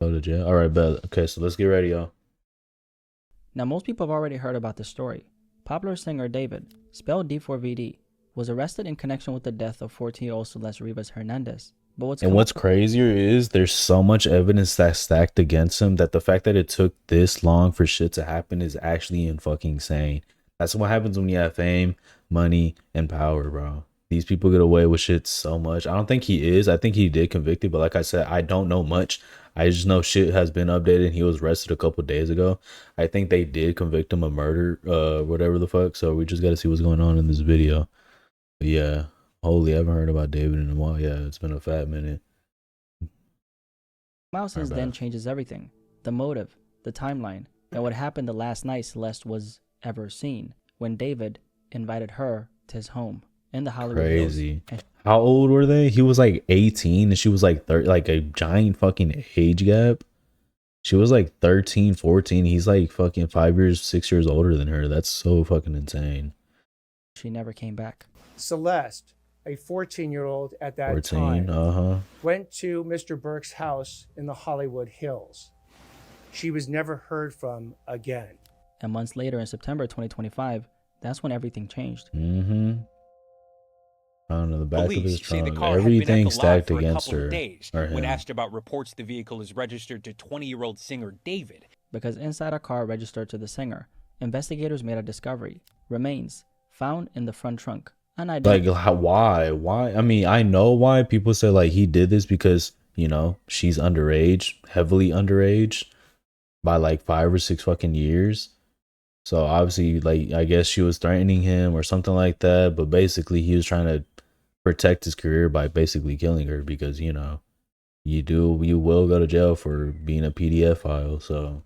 Go to jail. All right, bet. Okay, so let's get ready, y'all. Now, most people have already heard about this story. Popular singer David, spelled D4vd, was arrested in connection with the death of 14-year-old Celeste Rivas Hernandez. But what's And come what's up? crazier is there's so much evidence that's stacked against him that the fact that it took this long for shit to happen is actually in fucking insane. That's what happens when you have fame, money, and power, bro. These people get away with shit so much. I don't think he is. I think he did convicted, but like I said, I don't know much. I just know shit has been updated. He was arrested a couple days ago. I think they did convict him of murder, whatever the fuck. So we just got to see what's going on in this video. But yeah, holy, I haven't heard about David in a while. Yeah, it's been a fat minute. Out Our since then bad. changes everything. The motive, the timeline, and what happened the last night Celeste was ever seen when David invited her to his home in the Hollywood Hills. Crazy. And How old were they? He was like 18 and she was like 30, like a giant fucking age gap. She was like 13, 14. He's like fucking 5 years, 6 years older than her. That's so fucking insane. she never came back. Celeste, a 14-year-old at that 14. time, Uh-huh. went to Mr. Burke's house in the Hollywood Hills. She was never heard from again. And months later, in September 2025, that's when everything changed. Mm-hmm. Found in the back of his Police say the trunk. car had been at Everything the lot stacked for a against couple of her. days. Or When him. asked about reports the vehicle is registered to 20-year-old singer David, Because inside a car registered to the singer, investigators made a discovery: remains found in the front trunk, Like, unidentified. why? I mean, I know why people say like he did this because, she's underage, heavily underage by like 5 or 6 fucking years. So obviously, like, I guess she was threatening him or something like that. But basically, he was trying to protect his career by basically killing her because, you will go to jail for being a PDF file. So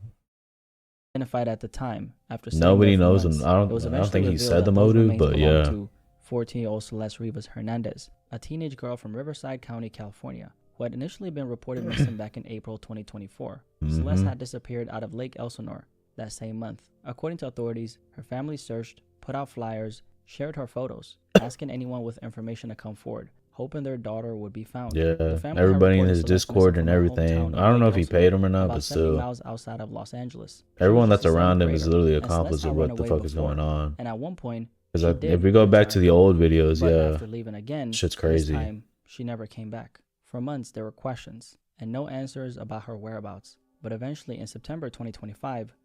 At the time, after sitting there nobody for knows him. months, it was I don't eventually think he revealed said the that those motive, remains but belonged yeah. to 14-year-old Celeste Rivas Hernandez, a teenage girl from Riverside County, California, who had initially been reported missing back in April 2024. Celeste Mm-hmm. had disappeared out of Lake Elsinore that same month. According to authorities, her family searched, put out flyers, shared her photos, asking anyone with information to come forward, hoping their daughter would be found. The Yeah, family had everybody in reported his Celeste missing Discord and from her everything. hometown I of don't know Lake if he paid Elsinore, him or not, about but 70 still, miles outside of Los Angeles. She was everyone just that's a seventh around him is grader, literally and Celeste accomplice had of run what the away fuck is going before, on. and at one point, she Because if did we go back to return, the old videos, but yeah, after leaving again, shit's this crazy. time, she never came back. For months, there were questions and no answers about her whereabouts. But eventually, in September 2025,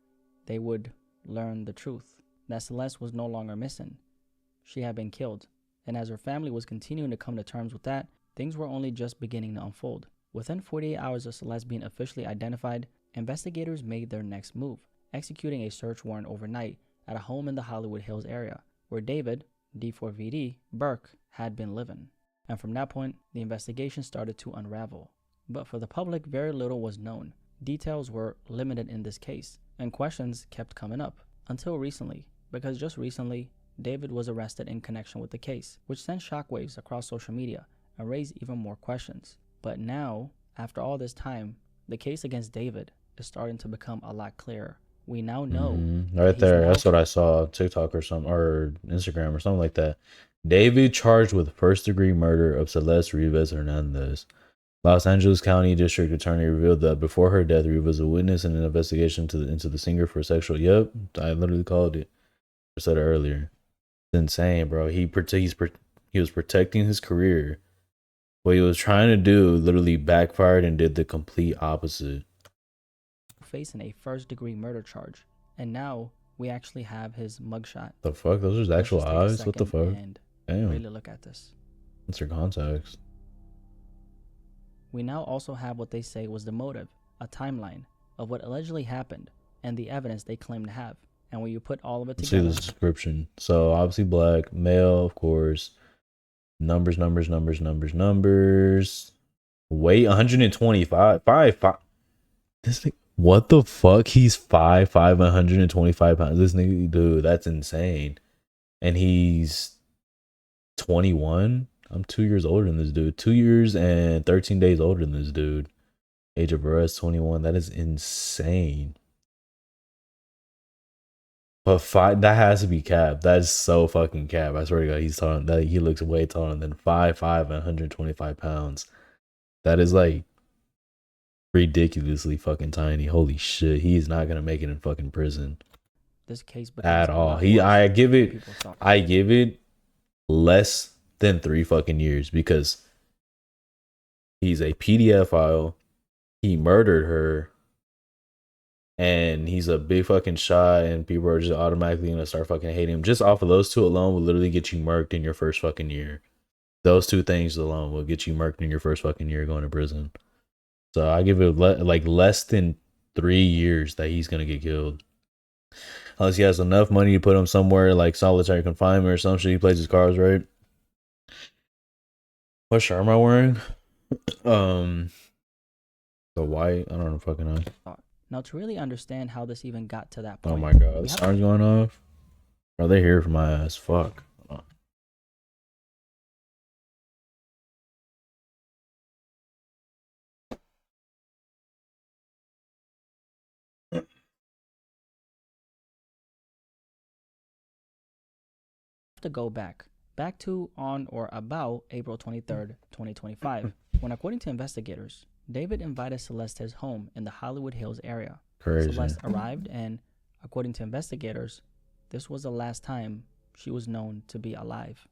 they would learn the truth, that Celeste was no longer missing. She had been killed. And as her family was continuing to come to terms with that, things were only just beginning to unfold. Within 48 hours of Celeste being officially identified, investigators made their next move, executing a search warrant overnight at a home in the Hollywood Hills area, where David, D4vd, Burke, had been living. And from that point, the investigation started to unravel. But for the public, very little was known. Details were limited in this case, and questions kept coming up. Until recently, because just recently, David was arrested in connection with the case, which sent shockwaves across social media and raised even more questions. But now, after all this time, the case against David is starting to become a lot clearer. We now know that Right he's there, now that's what I saw on TikTok or something, or Instagram or something like that. David charged with first-degree murder of Celeste Rivas Hernandez. Los Angeles County District Attorney revealed that before her death, Rivas was a witness in an investigation into the singer for sexual. Yep, I literally called it. I said it earlier. It's insane, bro. He was protecting his career. What he was trying to do literally backfired and did the complete opposite. facing a first-degree murder charge, and now we actually have his mugshot. The fuck? Those are his Let's actual just take a eyes? What the second fuck? and Damn. really look at this. What's your contacts? We now also have what they say was the motive, a timeline of what allegedly happened, and the evidence they claim to have. And when you put all of it Let's see together, the description. So obviously black, male, of course. Numbers, numbers, numbers, numbers, numbers. Weight 125. 5. This thing, what the fuck? He's 5'5", 125 pounds. This nigga, dude, that's insane. And he's 21. I'm 2 years older than this dude. 2 years and 13 days older than this dude. Age of arrest 21. That is insane. But that has to be cap. That's so fucking cap. I swear to God, he's taller. That he looks way taller than 5'5" and 125 pounds. That is like ridiculously fucking tiny. Holy shit, he is not gonna make it in fucking prison This case becomes at a all. lot worse I give than it, people thought. I give it less than 3 fucking years because he's a PDF file. He murdered her, and he's a big fucking shot, and people are just automatically gonna start fucking hating him. Just off of those two alone will literally get you murked in your first fucking year. Those two things alone will get you murked in your first fucking year going to prison. So I give it like less than 3 years that he's gonna get killed. Unless he has enough money to put him somewhere like solitary confinement or some shit. He plays his cards right. What shirt am I wearing? The white. I don't know fucking know. Now, to really understand how this even got to that Oh point, my god, we the have siren's going off. Are they here for my ass? Fuck. Hold on. to go back to on or about April 23rd, 2025, when, according to investigators, David invited Celeste to his home in the Hollywood Hills area. Crazy. Celeste arrived, and according to investigators, this was the last time she was known to be alive.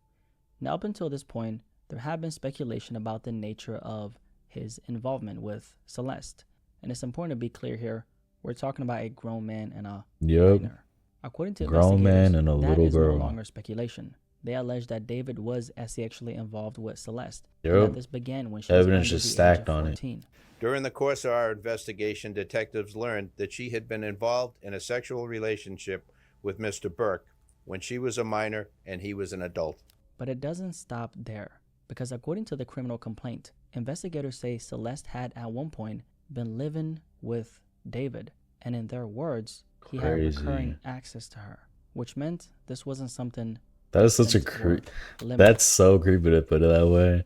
Now, up until this point, there have been speculation about the nature of his involvement with Celeste. And it's important to be clear here, we're talking about a grown man and a minor. According to grown man and a that little is girl. no longer speculation. They allege that David was sexually involved with Celeste. Yep. And that this began when she Evidence was just under the age stacked of on it. 14. During the course of our investigation, detectives learned that she had been involved in a sexual relationship with Mr. Burke when she was a minor and he was an adult. But it doesn't stop there, because according to the criminal complaint, investigators say Celeste had at one point been living with David, and in their words, he had recurring access to her, which meant this wasn't something. That is such a that's so creepy to put it that way.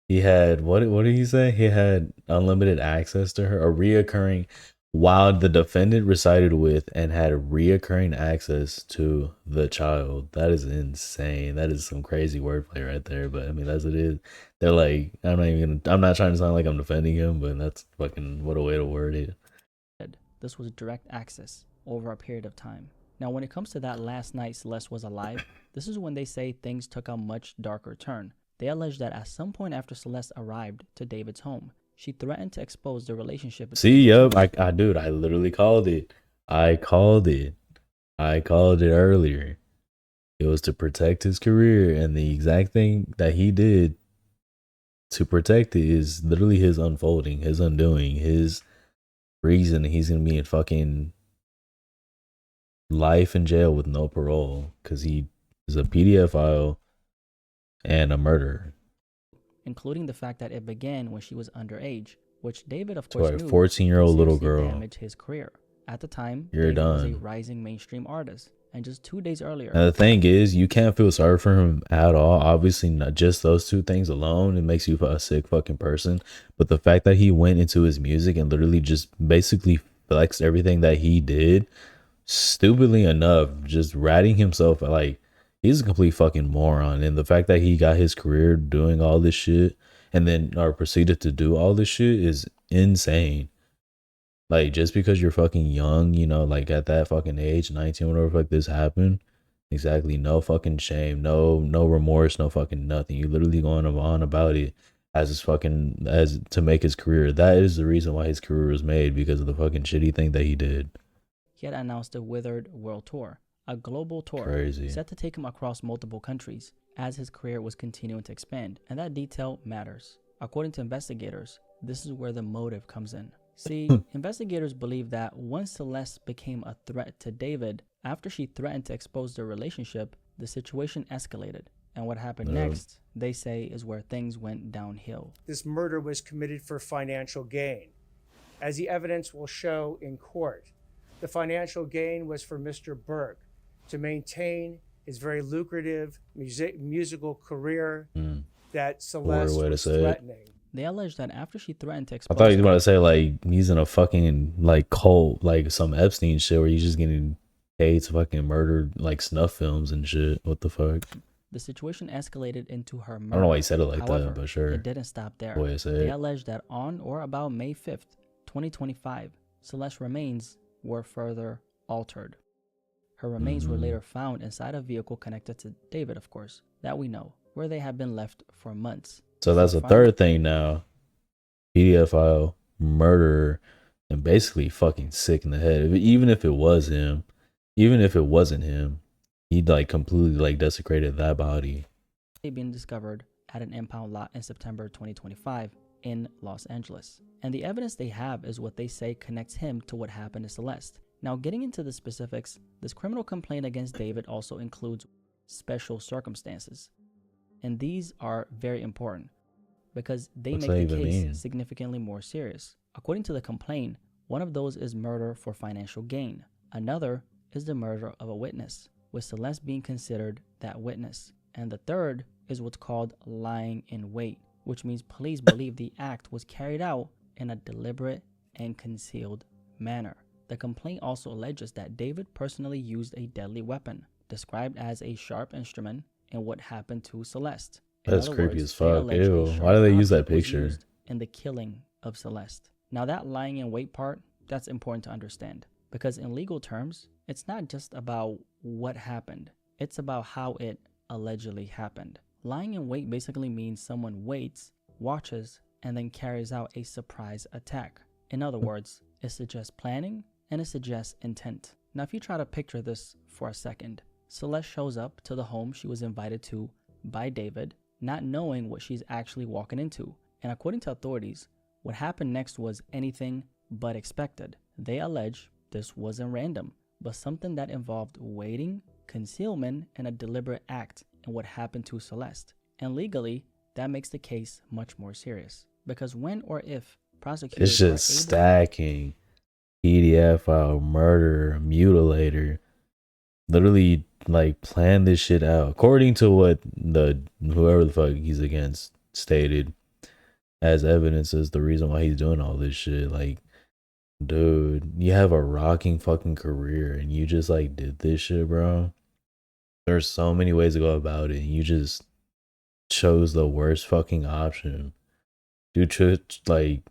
He had what did he say? He had unlimited access to her, a reoccurring, while the defendant resided with and had reoccurring access to the child. That is insane. That is some crazy wordplay right there. But I mean, that's what it is. They're like, I'm not trying to sound like I'm defending him, but that's fucking what a way to word it. This was direct access over a period of time. Now, when it comes to that last night Celeste was alive, this is when they say things took a much darker turn. They allege that at some point after Celeste arrived to David's home, she threatened to expose the relationship. See, yep, I literally called it. I called it earlier. It was to protect his career, and the exact thing that he did to protect it is literally his unfolding, his undoing, his reason he's gonna be in fucking life in jail with no parole because he is a PDF file and a murderer. Including the fact that it began when she was underage, which David, of course, knew 14-year-old little girl damaged his career. At the time, You're David was done. a rising mainstream artist, and just 2 days earlier. And the thing is, you can't feel sorry for him at all. Obviously, not just those two things alone. It makes you a sick fucking person. But the fact that he went into his music and literally just basically flexed everything that he did, stupidly enough, just ratting himself like he's a complete fucking moron. And the fact that he got his career doing all this shit and then proceeded to do all this shit is insane. Like, just because you're fucking young, you know, like at that fucking age, 19, whatever fuck this happened, exactly, no fucking shame, no remorse, no fucking nothing. You literally going on about it as to make his career. That is the reason why his career was made, because of the fucking shitty thing that he did. He had announced a Withered World Tour, a global tour Crazy. set to take him across multiple countries as his career was continuing to expand, and that detail matters. According to investigators, this is where the motive comes in. See, investigators believe that once Celeste became a threat to David, after she threatened to expose their relationship, the situation escalated. And what happened next, they say, is where things went downhill. This murder was committed for financial gain. As the evidence will show in court, the financial gain was for Mr. Burke to maintain his very lucrative musical career that Celeste was threatening. They allege that after she threatened to I expose thought you were about to say like he's in a fucking like cult, like some Epstein shit where he's just getting paid to fucking murder like snuff films and shit. What the fuck? The situation escalated into her murder. I don't know why he said it like However, that, but sure. It didn't stop there. The way I say They it. allege that on or about May 5th, 2025, Celeste's remains were further altered. Her remains were later found inside a vehicle connected to David, of course, that we know, where they had been left for months. So that's a third thing now. PDF murderer, and basically fucking sick in the head. Even if it was him, even if it wasn't him, he'd like completely like desecrated that body. Being discovered at an impound lot in September 2025 in Los Angeles. And the evidence they have is what they say connects him to what happened to Celeste. Now, getting into the specifics, this criminal complaint against David also includes special circumstances. And these are very important because they What's make that the even case mean? significantly more serious. According to the complaint, one of those is murder for financial gain. Another is the murder of a witness, with Celeste being considered that witness. And the third is what's called lying in wait, which means police believe the act was carried out in a deliberate and concealed manner. The complaint also alleges that David personally used a deadly weapon, described as a sharp instrument, in what happened to Celeste. In That's other creepy words, as they fuck. allege a Ew. sharp Why do they use that object was picture? used in the killing of Celeste. Now that lying in wait part, that's important to understand, because in legal terms, it's not just about what happened, it's about how it allegedly happened. Lying in wait basically means someone waits, watches, and then carries out a surprise attack. In other words, it suggests planning and it suggests intent. Now if you try to picture this for a second, Celeste shows up to the home she was invited to by David, not knowing what she's actually walking into. And according to authorities, what happened next was anything but expected. They allege this wasn't random, but something that involved waiting, concealment, and a deliberate act in what happened to Celeste. And legally, that makes the case much more serious. Because when or if prosecutors It's just stacking. PDF file, murder, mutilator. Literally, like, plan this shit out. According to what whoever the fuck he's against stated as evidence is the reason why he's doing all this shit. Like, dude, you have a rocking fucking career and you just, like, did this shit, bro. There's so many ways to go about it. And you just chose the worst fucking option. Dude, like,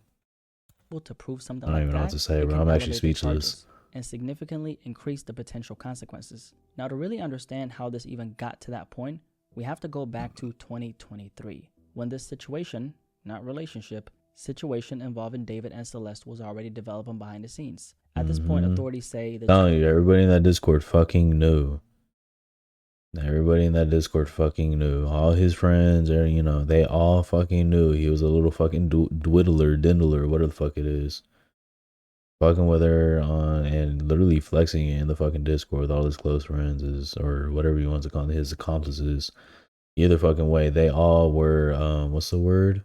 to prove something I don't like even know that, what to say, it bro. can I'm actually elevate the speechless. charges and significantly increase the potential consequences. Now, to really understand how this even got to that point, we have to go back to 2023, when this situation, not relationship, situation involving David and Celeste was already developing behind the scenes. At this point, authorities say that telling you, everybody in that Discord fucking knew. Everybody in that Discord fucking knew. All his friends, or you know, they all fucking knew he was a little fucking dindler, whatever the fuck it is. Fucking with her on and literally flexing it in the fucking Discord with all his close friends is, or whatever you want to call it, his accomplices. Either fucking way, they all were what's the word?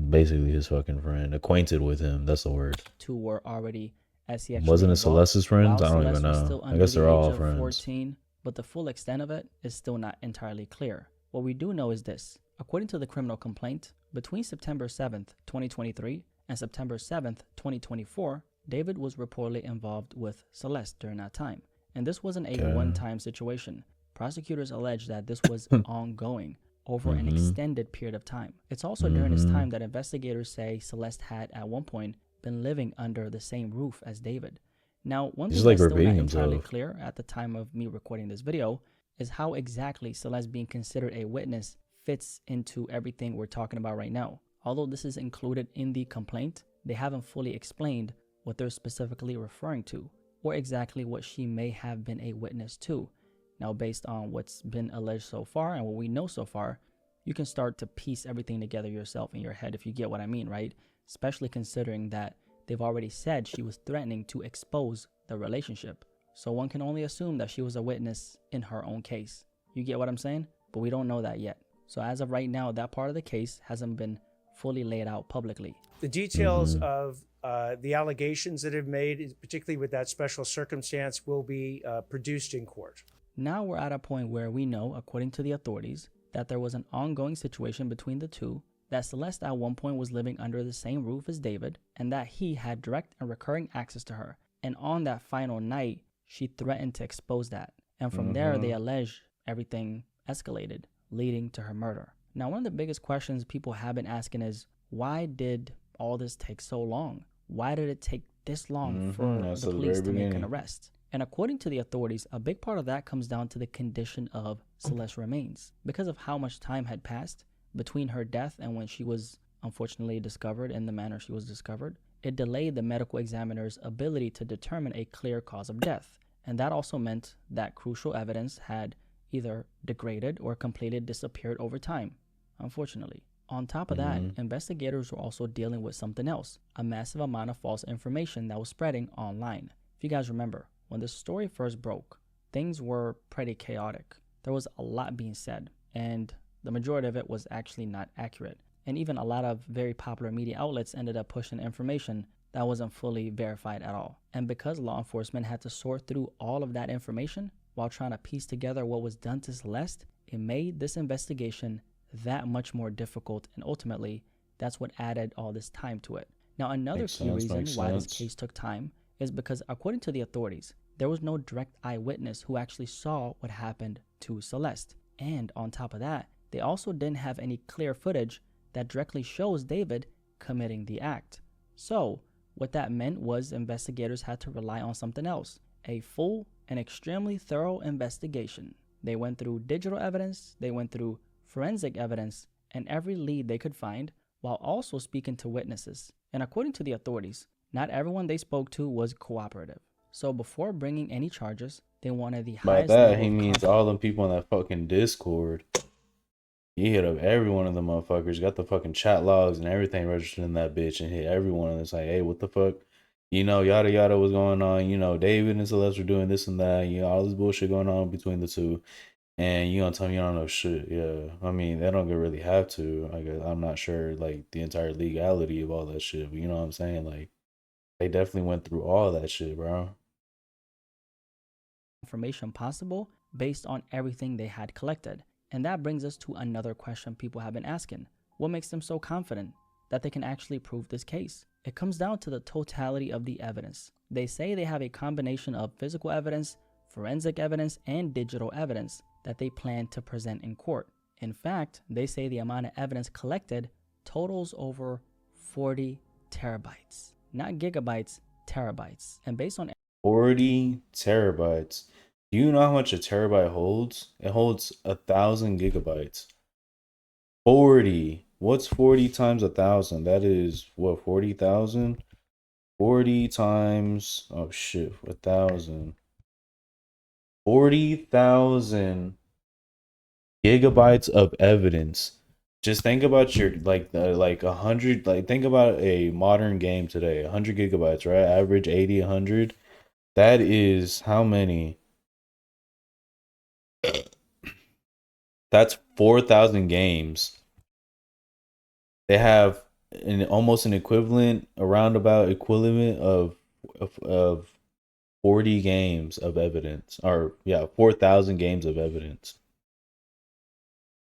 Basically his fucking friend, acquainted with him. That's the word. two were already as he actually Wasn't it involved, Celeste's friends? while I don't Celeste even was know. still I under guess the they're age all of friends. 14, but the full extent of it is still not entirely clear. What we do know is this. According to the criminal complaint, between September 7th, 2023 and September 7th, 2024, David was reportedly involved with Celeste during that time. And this wasn't a one-time situation. Prosecutors allege that this was ongoing over an extended period of time. It's also during this time that investigators say Celeste had at one point been living under the same roof as David. Now, one thing that's still not entirely clear at the time of me recording this video is how exactly Celeste being considered a witness fits into everything we're talking about right now. Although this is included in the complaint, they haven't fully explained what they're specifically referring to, or exactly what she may have been a witness to. Now, based on what's been alleged so far and what we know so far, you can start to piece everything together yourself in your head, if you get what I mean, right? Especially considering that they've already said she was threatening to expose the relationship. So one can only assume that she was a witness in her own case. You get what I'm saying? But we don't know that yet. So as of right now, that part of the case hasn't been fully laid out publicly. The details of the allegations that have made, particularly with that special circumstance, will be produced in court. Now we're at a point where we know, according to the authorities, that there was an ongoing situation between the two, that Celeste at one point was living under the same roof as David, and that he had direct and recurring access to her. And on that final night, she threatened to expose that. And from there, they allege everything escalated, leading to her murder. Now, one of the biggest questions people have been asking is, why did all this take so long? Why did it take this long for That's the the police very to make an beginning. arrest? And according to the authorities, a big part of that comes down to the condition of Celeste's remains. Because of how much time had passed between her death and when she was unfortunately discovered in the manner she was discovered, it delayed the medical examiner's ability to determine a clear cause of death. And that also meant that crucial evidence had either degraded or completely disappeared over time, unfortunately. On top of that, investigators were also dealing with something else, a massive amount of false information that was spreading online. If you guys remember, when the story first broke, things were pretty chaotic. There was a lot being said, and the majority of it was actually not accurate. And even a lot of very popular media outlets ended up pushing information that wasn't fully verified at all. And because law enforcement had to sort through all of that information while trying to piece together what was done to Celeste, it made this investigation that much more difficult, and ultimately, that's what added all this time to it. Now, another Makes key sense, reason makes why this sense. case took time is because, according to the authorities, there was no direct eyewitness who actually saw what happened to Celeste. And on top of that, they also didn't have any clear footage that directly shows David committing the act. So, what that meant was investigators had to rely on something else, a full and extremely thorough investigation. They went through digital evidence, they went through forensic evidence, and every lead they could find, while also speaking to witnesses. And according to the authorities, not everyone they spoke to was cooperative. So before bringing any charges, they wanted the By highest that, level he of means confidence. all them people on that fucking Discord. He hit up every one of them motherfuckers, got the fucking chat logs and everything registered in that bitch, and hit every one of them. It's like, hey, what the fuck? You know, yada yada was going on. You know, David and Celeste were doing this and that. You know, all this bullshit going on between the two. And you gonna tell me you don't know shit? Yeah, I mean, they don't really have to. I guess I'm not sure like the entire legality of all that shit, but you know what I'm saying? Like, they definitely went through all that shit, bro. Information possible based on everything they had collected. And that brings us to another question people have been asking. What makes them so confident that they can actually prove this case? It comes down to the totality of the evidence. They say they have a combination of physical evidence, forensic evidence, and digital evidence that they plan to present in court. In fact, they say the amount of evidence collected totals over 40 terabytes. Not gigabytes, terabytes. And based on 40 terabytes. Do you know how much a terabyte holds? It holds 1,000 gigabytes. 40. What's 40 times 1,000? That is what, 40,000? 40 times, oh shit, 1,000. 40,000 gigabytes of evidence. Just think about your like 100, like think about a modern game today. 100 gigabytes, right? Average 80, 100. That is how many? That's 4,000 games. They have almost an equivalent, a roundabout equivalent of 40 games of evidence, or yeah, 4,000 games of evidence.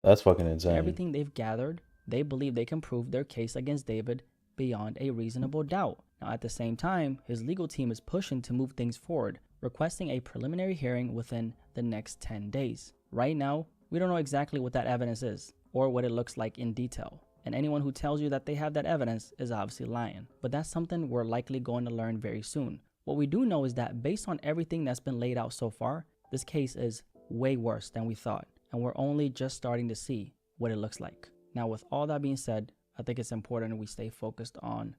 That's fucking insane. everything they've gathered, they believe they can prove their case against David beyond a reasonable doubt. Now, at the same time, his legal team is pushing to move things forward, requesting a preliminary hearing within the next 10 days. Right now, we don't know exactly what that evidence is or what it looks like in detail. And anyone who tells you that they have that evidence is obviously lying. But that's something we're likely going to learn very soon. What we do know is that based on everything that's been laid out so far, this case is way worse than we thought. And we're only just starting to see what it looks like. Now, with all that being said, I think it's important we stay focused on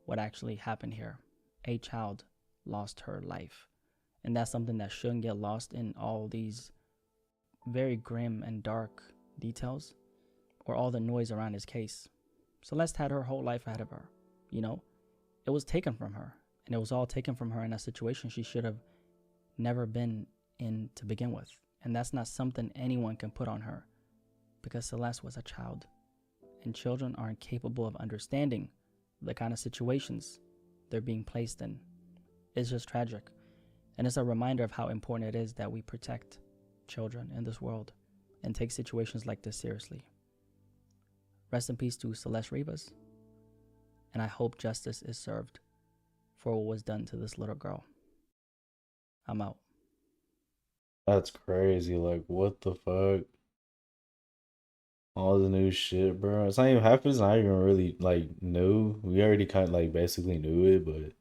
what actually happened here. A child lost her life. And that's something that shouldn't get lost in all these very grim and dark details or all the noise around his case. Celeste had her whole life ahead of her. You know, it was taken from her. And it was all taken from her in a situation she should have never been in to begin with. And that's not something anyone can put on her because Celeste was a child. And children aren't capable of understanding the kind of situations they're being placed in. It's just tragic. And it's a reminder of how important it is that we protect children in this world and take situations like this seriously. Rest in peace to Celeste Rivas. And I hope justice is served for what was done to this little girl. I'm out. That's crazy. Like, what the fuck? All the new shit, bro. It's not even half. It's not even really like new. We already kind of like basically knew it, but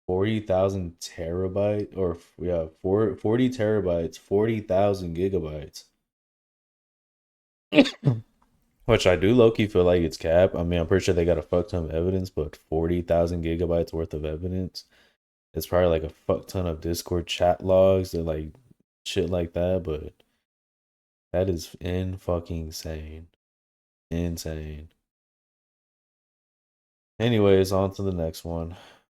40,000 terabyte or yeah, 40 terabytes, 40,000 gigabytes. Which I do low key feel like it's cap. I mean, I'm pretty sure they got a fuck ton of evidence, but 40,000 gigabytes worth of evidence. It's probably like a fuck ton of Discord chat logs and like shit like that, but that is in fucking insane. Insane. Anyways, on to the next one.